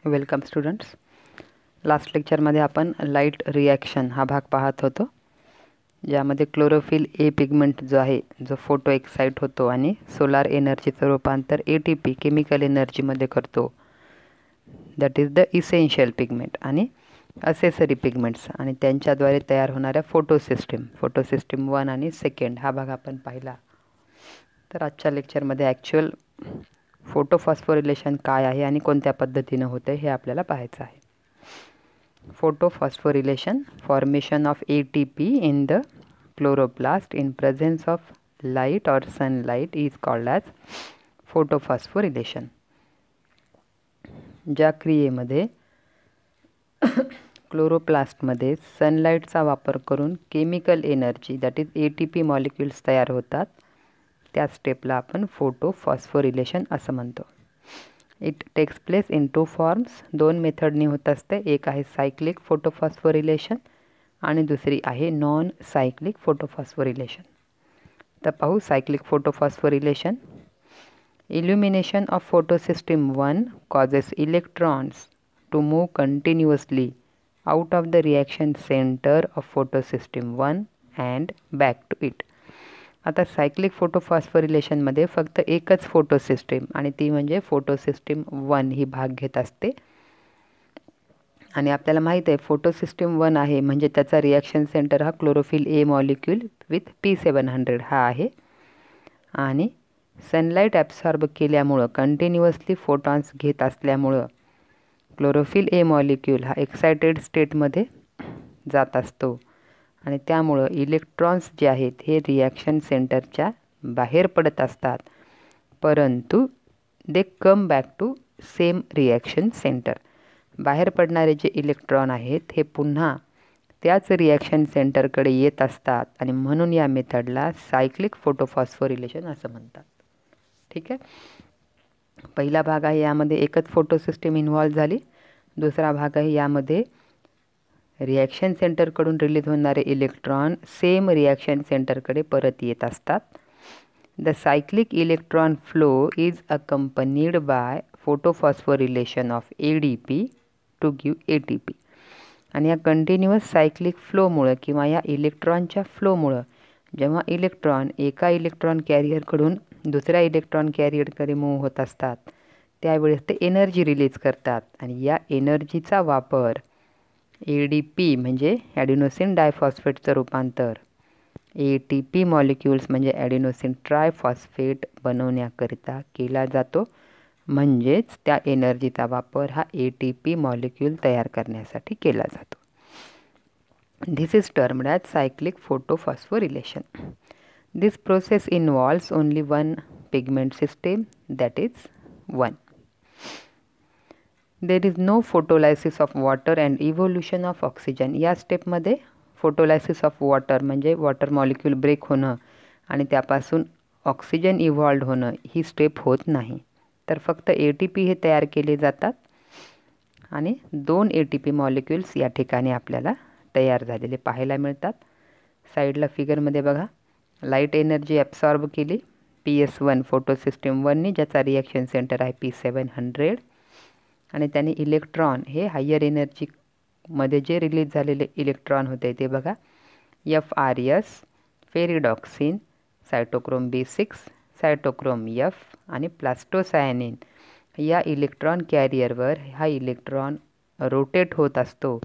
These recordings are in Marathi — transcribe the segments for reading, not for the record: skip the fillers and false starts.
Welcome students. लास्ट लेक्चरमध्ये आपण लाईट रिॲक्शन हा भाग पाहत होतो, ज्यामध्ये क्लोरोफिल ए पिगमेंट जो आहे जो फोटो एक्साइट होतो आणि सोलार एनर्जीचं रूपांतर ATP केमिकल एनर्जीमध्ये करतो. That is the essential pigment आणि असेसरी पिगमेंट्स आणि त्यांच्याद्वारे तयार होणाऱ्या फोटोसिस्टीम 1 आणि 2 हा भाग आपण पाहिला. तर आजच्या लेक्चरमध्ये ॲक्च्युअल फोटोफॉस्फोरिलेशन काय आहे आणि कोणत्या पद्धतीने होते हे आपल्याला पाहायचं आहे. Photophosphorilation, formation of ATP in the chloroplast in presence of light or sunlight is called as photophosphorilation. ज्या क्रियेमध्ये क्लोरोप्लास्टमध्ये सनलाईटचा वापर करून chemical energy that is ATP molecules तयार होतात, त्या स्टेपला आपण फोटोफॉस्फोरिलेशन असं म्हणतो. It takes place in 2 forms. 2 मेथडनी होत असते. एक आहे सायक्लिक फोटोफॉस्फोरिलेशन आणि दुसरी आहे नॉन सायक्लिक फोटोफॉस्फोरिलेशन. तर पाहू cyclic photophosphorylation. Illumination of photosystem 1 causes electrons to move continuously out of the reaction centre of photosystem 1 and back to it. आता सायक्लिक फोटोफॉस्फोरिलेशनमध्ये फक्त एकच फोटोसिस्टीम आणि ती म्हणजे फोटोसिस्टीम 1 ही भाग घेत असते. आणि आपल्याला माहीत आहे फोटोसिस्टीम 1 आहे म्हणजे त्याचा रिॲक्शन सेंटर हा chlorophyll A molecule with P700 हा आहे. आणि सनलाईट ॲब्सॉर्ब केल्यामुळं कंटिन्युअसली फोटॉन्स घेत असल्यामुळं क्लोरोफिल ए मॉलिक्यूल हा एक्सायटेड स्टेटमध्ये जात असतो आणि त्यामुळं इलेक्ट्रॉन्स जे आहेत हे रिॲक्शन सेंटरच्या बाहेर पडत असतात, परंतु they come back to same reaction centre. बाहेर पडणारे जे इलेक्ट्रॉन आहेत हे पुन्हा त्याच रिॲक्शन सेंटरकडे येत असतात आणि म्हणून या मेथडला सायक्लिक फोटोफॉस्फोरिलेशन असं म्हणतात. ठीक आहे. पहिला भाग आहे यामध्ये एकच फोटोसिस्टीम इन्व्हॉल्व झाली. दुसरा भाग आहे यामध्ये रिॲक्शन सेंटरकडून रिलीज होणारे इलेक्ट्रॉन सेम रिॲक्शन सेंटरकडे परत येत असतात. The cyclic electron flow is accompanied by photophosphorylation of ADP to give ATP. आणि या कंटिन्युअस सायक्लिक फ्लोमुळं किंवा या इलेक्ट्रॉनच्या फ्लोमुळं जेव्हा इलेक्ट्रॉन एका इलेक्ट्रॉन कॅरियरकडून दुसऱ्या इलेक्ट्रॉन कॅरियरकडे मूव्ह होत असतात, त्यावेळेस ते एनर्जी रिलीज करतात आणि या एनर्जीचा वापर ADP म्हणजे ॲडिनोसिन डायफॉस्फेटचं रूपांतर ATP मॉलिक्युल्स म्हणजे ॲडिनोसिन ट्रायफॉस्फेट बनवण्याकरिता केला जातो. म्हणजेच त्या एनर्जीचा वापर हा ATP मॉलिक्यूल तयार करण्यासाठी केला जातो. This is termed as cyclic photophosphorylation. This process involves only one pigment system that is 1. There is no photolysis of water and evolution of oxygen. या स्टेपमध्ये फोटोलायसिस ऑफ वॉटर म्हणजे वॉटर मॉलिक्यूल ब्रेक होणं आणि त्यापासून ऑक्सिजन इव्हॉल्व्ड होणं ही स्टेप होत नाही. तर फक्त ATP हे तयार केले जातात आणि 2 ATP मॉलिक्युल्स या ठिकाणी आपल्याला तयार झालेले पाहायला मिळतात. साईडला फिगरमध्ये बघा, लाईट एनर्जी ॲब्सॉर्ब केली PS1 फोटोसिस्टीम 1नी, ज्याचा रिॲक्शन सेंटर आहे P700 आणि त्याने इलेक्ट्रॉन हे हायर एनर्जीमध्ये जे रिलीज झालेले इलेक्ट्रॉन होते ते बघा FRS, फेरिडॉक्सिन, सायटोक्रोम B6, सायटोक्रोम F आणि प्लास्टोसायनिन या इलेक्ट्रॉन कॅरियरवर हा इलेक्ट्रॉन रोटेट होत असतो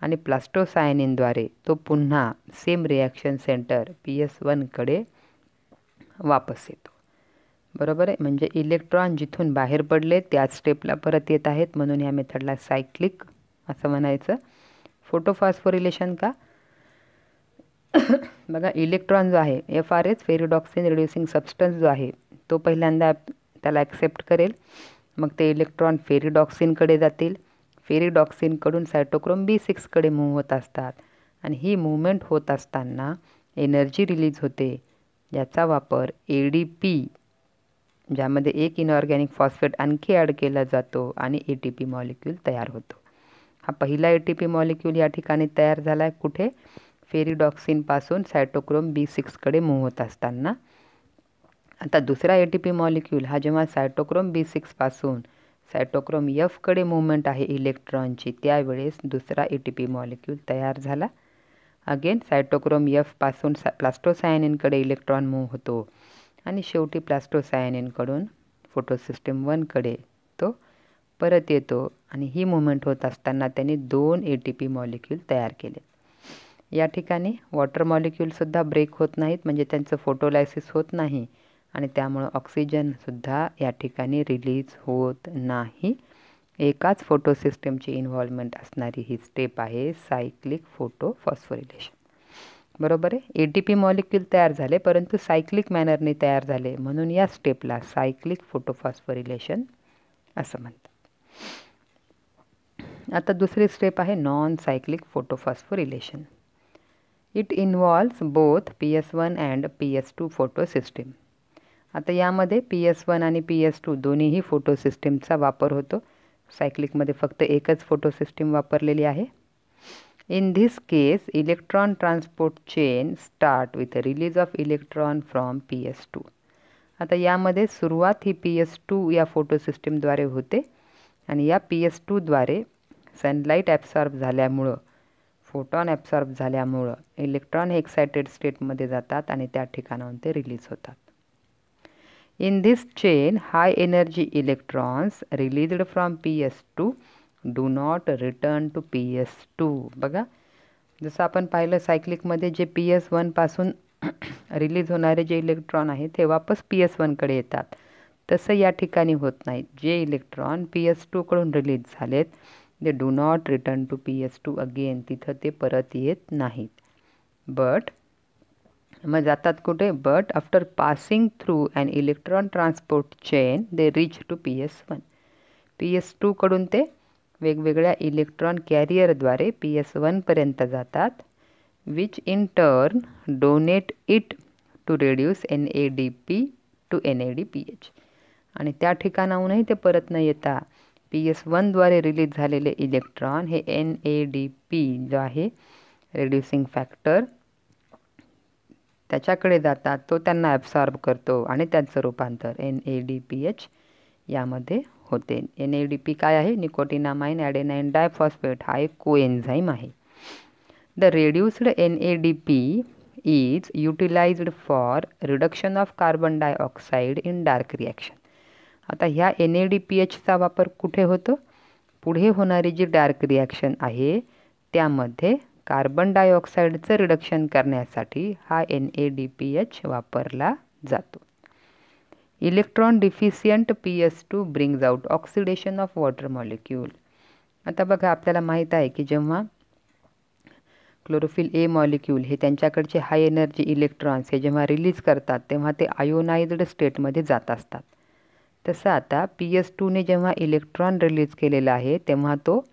आणि प्लास्टोसायनिनद्वारे तो पुन्हा सेम रिॲक्शन सेंटर PS1कडे वापस येतो. बरोबर आहे. म्हणजे इलेक्ट्रॉन जिथून बाहेर पडले त्याच स्टेपला परत येत आहेत, म्हणून या मेथडला सायक्लिक असं म्हणायचं. फोटोफॉस्फोरिलेशन का? बघा, इलेक्ट्रॉन जो आहे FRS फेरिडॉक्सिन रिड्युसिंग सबस्टन्स जो आहे तो पहिल्यांदा त्याला ॲक्सेप्ट करेल. मग ते इलेक्ट्रॉन फेरिडॉक्सिनकडे जातील. फेरिडॉक्सिनकडून सायटोक्रोम B6कडे मूव्ह होत असतात आणि ही मूवमेंट होत असताना एनर्जी रिलीज होते, ज्याचा वापर ADP ज्यामध्ये एक इनऑर्गॅनिक फॉस्फेट आणखी ॲड केला जातो आणि ATP मॉलिक्यूल तयार होतो. हा पहिला ATP मॉलिक्यूल या ठिकाणी तयार झाला आहे कुठे? फेरिडॉक्सिनपासून सायटोक्रोम B6कडे मूव्ह होत असताना. आता दुसरा ATP मॉलिक्यूल हा जेव्हा सायटोक्रोम B6 पासून सायटोक्रोम Fकडे मुवमेंट आहे इलेक्ट्रॉनची, त्यावेळेस दुसरा ATP मॉलिक्यूल तयार झाला. अगेन सायटोक्रोम F पासून प्लास्टोसायनिनकडे इलेक्ट्रॉन मूव्ह होतो आणि शेवटी प्लास्टोसायनिनकडून फोटोसिस्टम 1कडे तो परत येतो आणि ही मुवमेंट होत असताना त्यांनी 2 ATP मॉलिक्यूल तयार केले. या ठिकाणी वॉटर मॉलिक्यूलसुद्धा ब्रेक होत नाहीत, म्हणजे त्यांचं फोटोलायसिस होत नाही आणि त्यामुळं ऑक्सिजनसुद्धा या ठिकाणी रिलीज होत नाही. एकाच फोटोसिस्टमची इन्व्हॉल्वमेंट असणारी ही स्टेप आहे सायक्लिक फोटोफॉस्फोरिलेशन. बरोबर आहे. ATP मॉलिक्यूल तयार झाले परंतु सायक्लिक मॅनरने तयार झाले, म्हणून या स्टेपला सायक्लिक फोटोफॉस्फोरिलेशन असं म्हणतात. आता दुसरी स्टेप आहे non cyclic photophosphorylation. It involves both PS1 and PS2 फोटोसिस्टीम. आता यामध्ये PS1 आणि PS2 दोन्हीही फोटोसिस्टीमचा वापर होतो. सायक्लिकमध्ये फक्त एकच फोटोसिस्टीम वापरलेली आहे. In this case, electron transport chain start with a release of electron from PS2. आता यामध्ये सुरुवात ही PS2 या फोटोसिस्टीमद्वारे होते आणि या PS2 द्वारे सनलाईट ॲब्सॉर्ब झाल्यामुळं, फोटॉन ॲब्सॉर्ब झाल्यामुळं इलेक्ट्रॉन हे एक्सायटेड स्टेटमध्ये जातात आणि त्या ठिकाणाहून ते रिलीज होतात. In this chain, high energy electrons released from PS2 do not return to PS2. बघा, जसं आपण पाहिलं सायक्लिकमध्ये जे PS1 पासून रिलीज होणारे जे इलेक्ट्रॉन आहेत ते वापस PS1कडे येतात, तसं या ठिकाणी होत नाही. जे इलेक्ट्रॉन PS2 कडून रिलीज झालेत ते do not return to PS2 again, तिथं ते परत येत नाहीत. बट मग जातात कुठे? But after passing through an electron transport chain they reach to PS1. PS2 कडून ते वेगवेगळ्या इलेक्ट्रॉन कॅरियरद्वारे PS1पर्यंत जातात, which in turn donate it to reduce NADP to NADPH. आणि त्या ठिकाणाहूनही ते परत न येता PS1द्वारे रिलीज झालेले इलेक्ट्रॉन हे NADP जो आहे रेड्युसिंग फॅक्टर त्याच्याकडे जातात, तो त्यांना ॲब्सॉर्ब करतो आणि त्यांचं रूपांतर NADPH यामध्ये होते. NADP काय आहे? निकोटिनामाइन ॲडेनाइन डायफॉस्फेट हा एक कोएन्झाईम आहे. The reduced NADP is utilised for reduction of carbon dioxide in dark reaction. आता ह्या NADPHचा वापर कुठे होतो? पुढे होणारी जी डार्क रिॲक्शन आहे त्यामध्ये कार्बन डायऑक्साईडचं रिडक्शन करण्यासाठी हा NADPH वापरला जातो. Electron deficient PS2 brings out oxidation of water molecule. आता बघा, आपल्याला माहीत आहे की जेव्हा क्लोरोफिल A मॉलिक्यूल हे त्यांच्याकडचे हाय एनर्जी इलेक्ट्रॉन्स हे जेव्हा रिलीज करतात तेव्हा ते आयोनाइज्ड स्टेटमध्ये जात असतात. तसं आता PS2ने जेव्हा इलेक्ट्रॉन रिलीज केलेला आहे तेव्हा तो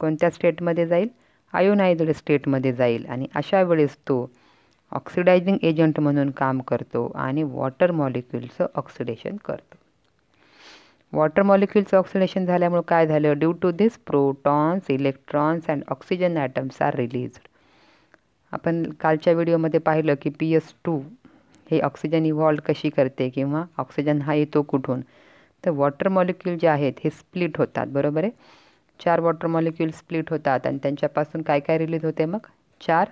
कोणत्या स्टेटमध्ये जाईल? आयोनाइज्ड स्टेटमध्ये जाईल आणि अशा वेळेस तो ऑक्सिडायझिंग एजंट म्हणून काम करतो आणि वॉटर मॉलिक्यूलचं ऑक्सिडेशन करतो. वॉटर मॉलिक्यूलचं ऑक्सिडेशन झाल्यामुळे काय झालं? Due to this protons, electrons and oxygen atoms are released. आपण कालच्या व्हिडिओमध्ये पाहिलं की PS2 हे ऑक्सिजन इव्हॉल्व कशी करते किंवा ऑक्सिजन हा येतो कुठून? तर वॉटर मॉलिक्यूल जे आहेत हे स्प्लिट होतात. बरोबर आहे. 4 वॉटर मॉलिक्यूल स्प्लिट होतात आणि त्यांच्यापासून काय काय रिलीज होते? मग 4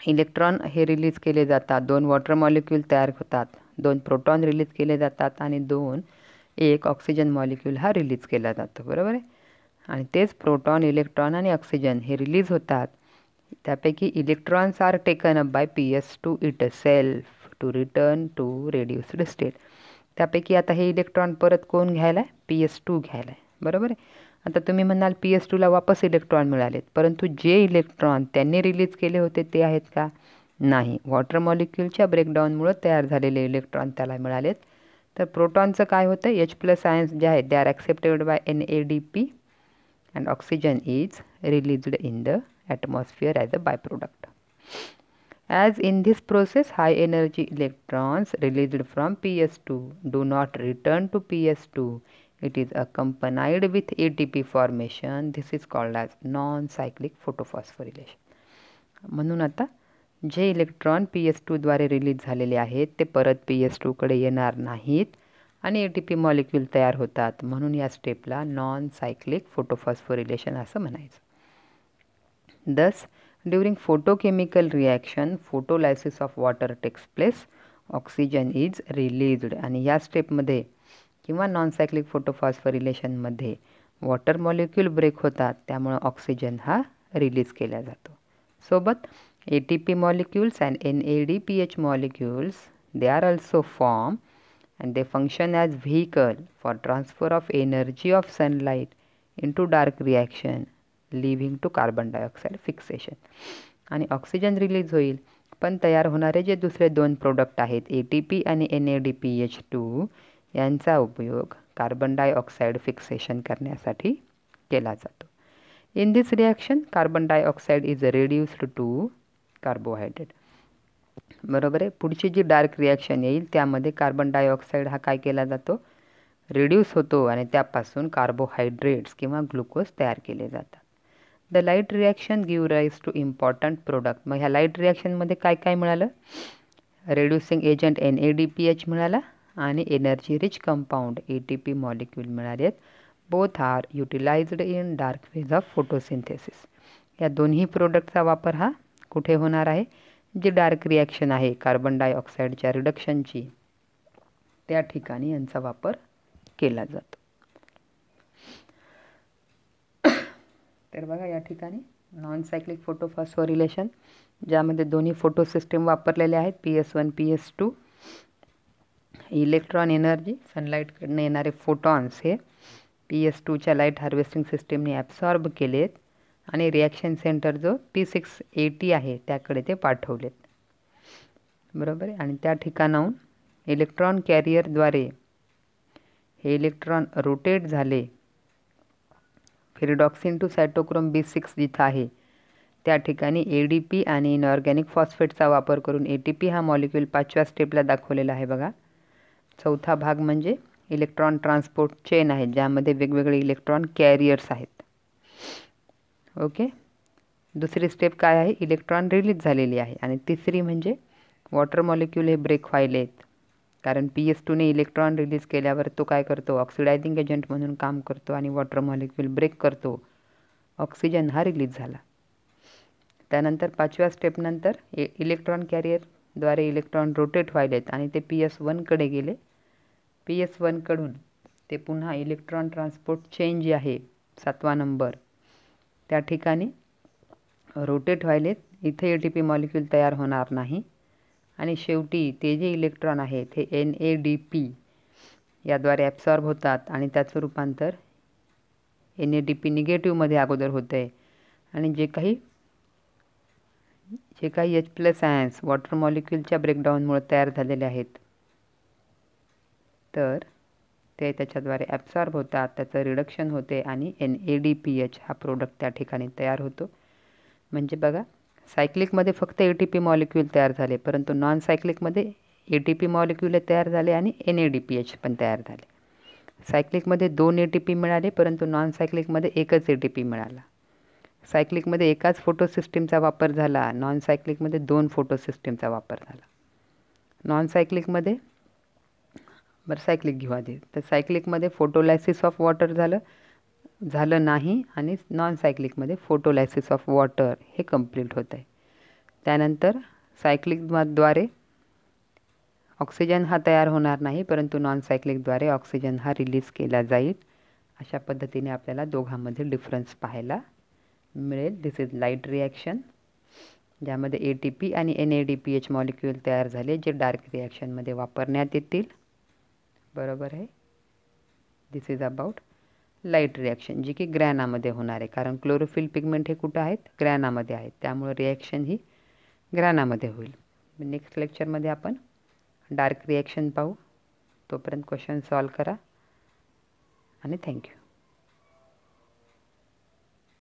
इलेक्ट्रॉन हे रिलीज केले जातात, 2 वॉटर मॉलिक्यूल तयार होतात, 2 प्रोटॉन रिलीज केले जातात आणि 1 ऑक्सिजन मॉलिक्यूल हा रिलीज केला जातो. बरोबर आहे. आणि तेच प्रोटॉन, इलेक्ट्रॉन आणि ऑक्सिजन हे रिलीज होतात. त्यापैकी electrons are taken up by PS2 itself to return to reduced state. त्यापैकी आता हे इलेक्ट्रॉन परत कोण घ्यायला आहे? PS2 घ्यायला आहे. बरोबर आहे. आता तुम्ही म्हणाल PS2ला वापस इलेक्ट्रॉन मिळालेत, परंतु जे इलेक्ट्रॉन त्यांनी रिलीज केले होते ते आहेत का? नाही. वॉटर मॉलिक्यूलच्या ब्रेकडाऊनमुळे तयार झालेले इलेक्ट्रॉन त्याला मिळालेत. तर प्रोटॉनचं काय होतं? H+ आयन्स जे आहेत they are accepted by NADP and oxygen is released in the atmosphere as a byproduct. As in this process, high energy electrons released from PS2 do not return to PS2. It is accompanied with ATP formation. This is called as non-cyclic photophosphorylation. म्हणून आता जे इलेक्ट्रॉन PS2 द्वारे रिलीज झालेले आहेत ते परत PS2 कडे येणार नाहीत आणि ATP मॉलिक्यूल तयार होतात. म्हणून या स्टेपला नॉन सायक्लिक फोटोफॉस्फोरिलेशन असं म्हणायचं. Thus, during photochemical reaction, photolysis of water takes place. Oxygen is released. आणि या स्टेपमध्ये किंवा नॉन सायक्लिक फोटोफॉस्फोरिलेशनमध्ये वॉटर मॉलिक्यूल ब्रेक होतात, त्यामुळे ऑक्सिजन हा रिलीज केला जातो. सोबत ATP molecules and NADPH molecules, they are also formed and they function as vehicle for transfer of energy of sunlight into dark reaction, leading to carbon dioxide fixation. आणि ऑक्सिजन रिलीज होईल, पण तयार होणारे जे दुसरे दोन प्रोडक्ट आहेत ATP आणि NADPH2 यांचा उपयोग कार्बन डायऑक्साईड फिक्सेशन करण्यासाठी केला जातो. In this reaction carbon dioxide is reduced to carbohydrate. बरोबर आहे. पुढची जी डार्क रिॲक्शन येईल त्यामध्ये कार्बन डायऑक्साईड हा काय केला जातो, रिड्यूस होतो आणि त्यापासून कार्बोहायड्रेट्स किंवा ग्लुकोज तयार केले जातात. The light reaction give rise to important product. मग ह्या लाईट रिॲक्शनमध्ये काय काय मिळालं, रेड्युसिंग एजंट NADPH मिळाला आणि energy rich compound ATP molecule मिळालेत. Both are utilised in dark phase of photosynthesis. या दोन्ही प्रोडक्टचा वापर हा कुठे होणार आहे, जी डार्क रिॲक्शन आहे कार्बन डायऑक्साईडच्या रिडक्शनची, त्या ठिकाणी यांचा वापर केला जातो. तर बघा या ठिकाणी नॉन सायक्लिक फोटोफॉस्फोरिलेशन ज्यामध्ये दोन्ही फोटो सिस्टीम वापरलेले आहेत, PS1 PS2. इलेक्ट्रॉन एनर्जी सनलाईटकडनं येणारे फोटॉन्स हे PS2च्या लाईट हार्वेस्टिंग सिस्टीमने ॲब्सॉर्ब केलेत आणि रिॲक्शन सेंटर जो P680 आहे त्याकडे ते पाठवलेत. बरोबर आहे. आणि त्या ठिकाणाहून इलेक्ट्रॉन कॅरियरद्वारे हे इलेक्ट्रॉन रोटेट झाले. रिडॉक्सिन टू सायटोक्रोम B6 जिथं आहे त्या ठिकाणी ADP आणि इनऑर्गॅनिक फॉस्फेटचा वापर करून ATP हा मॉलिक्यूल 5व्या स्टेपला दाखवलेला आहे. बघा, चौथा भाग म्हणजे इलेक्ट्रॉन ट्रान्सपोर्ट चेन आहे ज्यामध्ये वेगवेगळे इलेक्ट्रॉन कॅरियर्स आहेत. ओके. दुसरी स्टेप काय आहे, इलेक्ट्रॉन रिलीज झालेली आहे. आणि तिसरी म्हणजे वॉटर मॉलिक्यूल हे ब्रेक व्हायलेत, कारण PS2ने इलेक्ट्रॉन रिलीज केल्यावर तो काय करतो, ऑक्सिडायझिंग एजंट म्हणून काम करतो आणि वॉटर मॉलिक्यूल ब्रेक करतो. ऑक्सिजन हा रिलीज झाला. त्यानंतर 5व्या स्टेपनंतर इलेक्ट्रॉन कॅरियरद्वारे इलेक्ट्रॉन रोटेट व्हायलेत आणि ते PS1कडे गेले. PS1कडून ते पुन्हा इलेक्ट्रॉन ट्रान्सपोर्ट चेन जी आहे 7वा नंबर त्या ठिकाणी रोटेट व्हायलेत. इथे ATP मॉलिक्यूल तयार होणार नाही. आणि शेवटी ते जे इलेक्ट्रॉन आहेत हे NADP याद्वारे ॲब्सॉर्ब होतात आणि त्याचं रूपांतर NADP निगेटिव्हमध्ये अगोदर होतं आहे. आणि जे काही H+ आयन्स वॉटर मॉलिक्यूलच्या ब्रेकडाऊनमुळे तयार झालेले आहेत तर ते त्याच्याद्वारे ॲब्सॉर्ब होतात, त्याचं रिडक्शन होते आणि NADPH हा प्रोडक्ट त्या ठिकाणी तयार होतो. म्हणजे बघा, सायक्लिकमध्ये फक्त ATP मॉलिक्यूल तयार झाले, परंतु नॉन सायक्लिकमध्ये ATP मॉलिक्यूल तयार झाले आणि NADPH पण तयार झाले. सायक्लिकमध्ये 2 ATP मिळाले, परंतु नॉन सायक्लिकमध्ये एकच ATP मिळाला. सायक्लिकमध्ये एकाच फोटो सिस्टीमचा वापर झाला, नॉन सायक्लिकमध्ये 2 फोटो सिस्टीमचा वापर झाला. नॉन सायक्लिकमध्ये सायक्लिक घेऊ आधी. तर सायक्लिकमध्ये फोटोलायसिस ऑफ वॉटर झालं नाही आणि नॉन सायक्लिकमध्ये फोटोलायसिस ऑफ वॉटर हे कंप्लीट होत आहे. त्यानंतर सायक्लिकद्वारे ऑक्सिजन हा तयार होणार नाही, परंतु नॉन सायक्लिकद्वारे ऑक्सिजन हा रिलीज केला जाईल. अशा पद्धतीने आपल्याला दोघांमध्ये डिफरन्स पाहायला मिळेल. दिस इज लाईट रिॲक्शन ज्यामध्ये ATP आणि NADPH मॉलिक्यूल तयार झाले जे डार्क रिॲक्शनमध्ये वापरण्यात येतील. बरोबर आहे. दिस इज अबाउट लाईट रिॲक्शन जी की ग्रॅनामध्ये होणार आहे, कारण क्लोरोफिल पिगमेंट हे कुठं आहेत, ग्रॅनामध्ये आहेत. त्यामुळे रिॲक्शन ही ग्रॅनामध्ये होईल. नेक्स्ट लेक्चरमध्ये आपण डार्क रिॲक्शन पाहू. तोपर्यंत क्वेश्चन सॉल्व करा आणि थँक्यू.